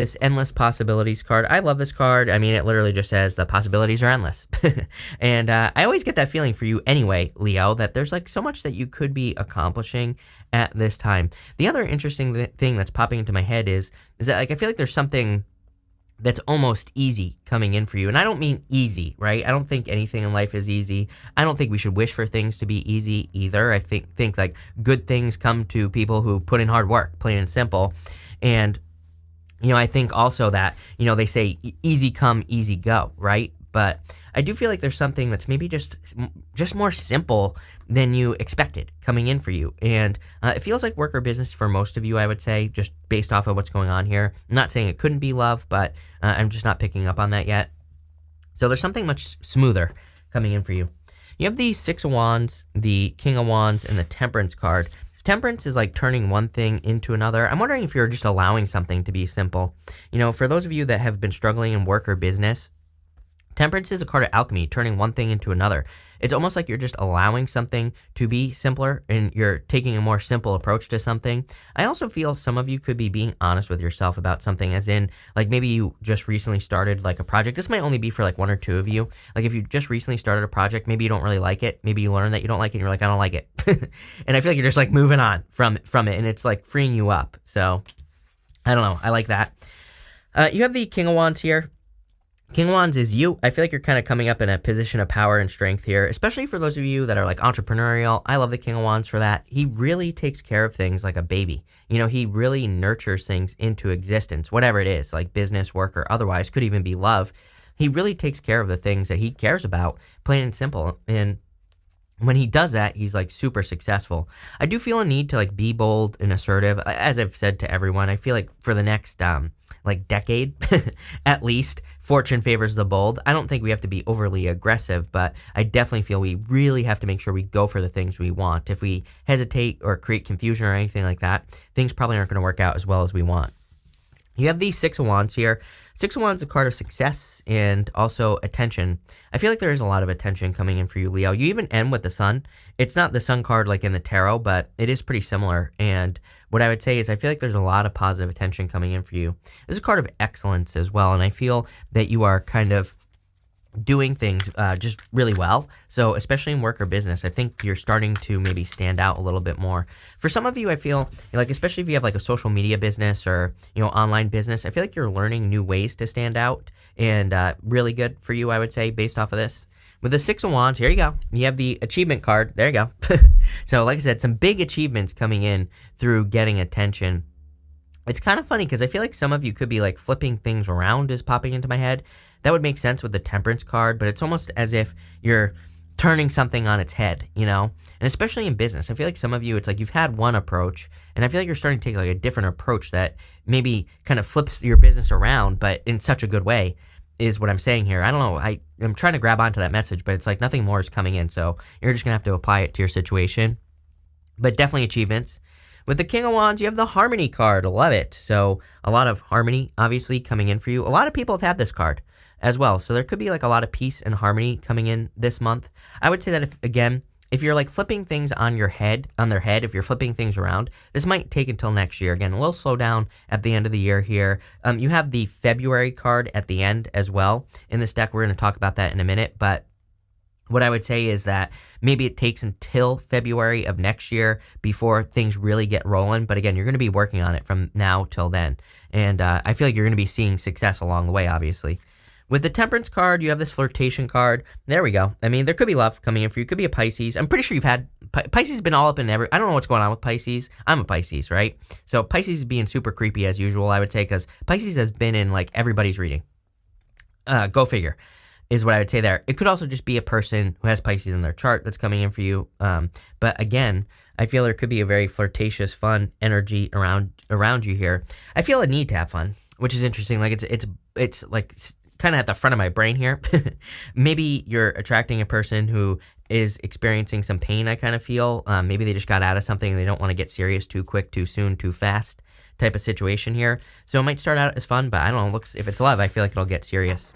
This endless possibilities card. I love this card. I mean, it literally just says the possibilities are endless. And I always get that feeling for you anyway, Leo, that there's like so much that you could be accomplishing at this time. The other interesting thing that's popping into my head is that like I feel like there's something that's almost easy coming in for you. And I don't mean easy, right? I don't think anything in life is easy. I don't think we should wish for things to be easy either. I think like good things come to people who put in hard work, plain and simple. And I think also that, they say easy come, easy go, right? But I do feel like there's something that's maybe just more simple than you expected coming in for you. And it feels like work or business for most of you, I would say, just based off of what's going on here. I'm not saying it couldn't be love, but I'm just not picking up on that yet. So there's something much smoother coming in for you. You have the Six of Wands, the King of Wands, and the Temperance card. Temperance is like turning one thing into another. I'm wondering if you're just allowing something to be simple. For those of you that have been struggling in work or business, Temperance is a card of alchemy, turning one thing into another. It's almost like you're just allowing something to be simpler and you're taking a more simple approach to something. I also feel some of you could be being honest with yourself about something, as in, like maybe you just recently started like a project. This might only be for like one or two of you. Like if you just recently started a project, maybe you don't really like it. Maybe you learn that you don't like it and you're like, I don't like it. And I feel like you're just like moving on from it and it's like freeing you up. So I don't know. I like that. You have the King of Wands here. King of Wands is you. I feel like you're kind of coming up in a position of power and strength here, especially for those of you that are like entrepreneurial. I love the King of Wands for that. He really takes care of things like a baby. He really nurtures things into existence, whatever it is, like business, work, or otherwise, could even be love. He really takes care of the things that he cares about, plain and simple. And when he does that, he's like super successful. I do feel a need to like be bold and assertive. As I've said to everyone, I feel like for the next like decade, at least, fortune favors the bold. I don't think we have to be overly aggressive, but I definitely feel we really have to make sure we go for the things we want. If we hesitate or create confusion or anything like that, things probably aren't going to work out as well as we want. You have the Six of Wands here. Six of Wands is a card of success and also attention. I feel like there is a lot of attention coming in for you, Leo. You even end with the Sun. It's not the Sun card like in the tarot, but it is pretty similar. And what I would say is I feel like there's a lot of positive attention coming in for you. This is a card of excellence as well, and I feel that you are kind of doing things just really well. So especially in work or business, I think you're starting to maybe stand out a little bit more. For some of you, I feel like, especially if you have like a social media business or, online business, I feel like you're learning new ways to stand out, and really good for you, I would say, based off of this. With the Six of Wands, here you go. You have the achievement card. There you go. So like I said, some big achievements coming in through getting attention. It's kind of funny because I feel like some of you could be like flipping things around is popping into my head. That would make sense with the Temperance card, but it's almost as if you're turning something on its head, And especially in business, I feel like some of you, it's like you've had one approach, and I feel like you're starting to take like a different approach that maybe kind of flips your business around, but in such a good way, is what I'm saying here. I don't know. I'm trying to grab onto that message, but it's like nothing more is coming in, so you're just going to have to apply it to your situation. But definitely achievements. With the King of Wands, you have the Harmony card. Love it. So a lot of harmony, obviously, coming in for you. A lot of people have had this card as well. So there could be like a lot of peace and harmony coming in this month. I would say that if you're like flipping things on their head, if you're flipping things around, this might take until next year. Again, a little slow down at the end of the year here. You have the February card at the end as well in this deck. We're going to talk about that in a minute, but what I would say is that maybe it takes until February of next year before things really get rolling. But again, you're going to be working on it from now till then. And I feel like you're going to be seeing success along the way, obviously. With the Temperance card, you have this Flirtation card. There we go. I mean, there could be love coming in for you. Could be a Pisces. I'm pretty sure you've had... Pisces has been all up in every... I don't know what's going on with Pisces. I'm a Pisces, right? So Pisces is being super creepy as usual, I would say, because Pisces has been in like everybody's reading. Go figure. Is what I would say there. It could also just be a person who has Pisces in their chart that's coming in for you. But again, I feel there could be a very flirtatious, fun energy around you here. I feel a need to have fun, which is interesting. Like it's like kind of at the front of my brain here. Maybe you're attracting a person who is experiencing some pain, I kind of feel. Maybe they just got out of something and they don't want to get serious too quick, too soon, too fast type of situation here. So it might start out as fun, but I don't know. If it's love, I feel like it'll get serious.